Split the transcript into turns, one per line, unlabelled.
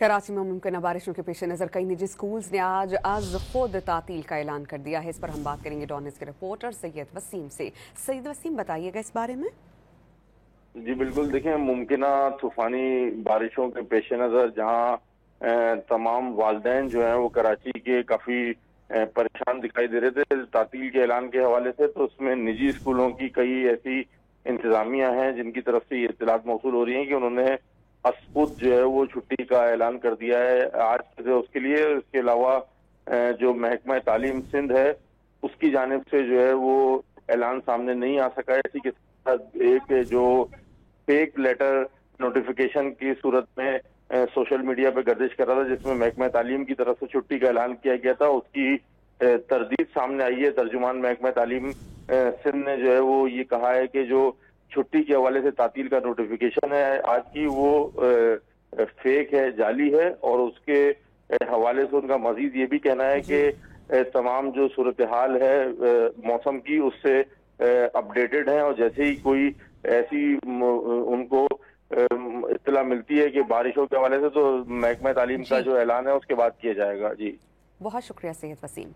कराची में मुमकिन बारिशों के पेश नज़र कई निजी स्कूल्स ने आज खुद तातील का ऐलान कर दिया है। इस पर हम बात करेंगे डॉनिस के रिपोर्टर सैयद वसीम से। सैयद वसीम, बताइएगा इस बारे में।
जी बिल्कुल, देखें, मुमकिन तूफानी बारिशों के पेश नज़र जहाँ तमाम वालिदैन जो हैं वो कराची के काफ़ी परेशान दिखाई दे रहे थे तातील के ऐलान के हवाले से, तो उसमें निजी स्कूलों की कई ऐसी इंतजामिया हैं जिनकी तरफ से ये इत्तलात मौसूल हो रही हैं कि उन्होंने खुद जो है वो छुट्टी का ऐलान कर दिया है आज से उसके लिए। इसके अलावा जो महकमा तालीम सिंध है उसकी जानिब से जो है वो ऐलान सामने नहीं आ सका है। इसी के साथ एक जो फेक लेटर नोटिफिकेशन की सूरत में सोशल मीडिया पे गर्दिश कर रहा था जिसमें महकमा तालीम की तरफ से छुट्टी का ऐलान किया गया था, उसकी तरदीद सामने आई है। तर्जुमान महकमा तालीम सिंध ने जो है वो ये कहा है कि जो छुट्टी के हवाले से तातील का नोटिफिकेशन है आज की वो फेक है, जाली है, और उसके हवाले से उनका मजीद ये भी कहना है कि तमाम जो सूरत हाल है मौसम की उससे अपडेटेड है, और जैसे ही कोई ऐसी उनको इत्तला मिलती है कि बारिशों के हवाले से तो महकमा तालीम का जो ऐलान है उसके बाद किया जाएगा। जी
बहुत शुक्रिया सैयद वसीम।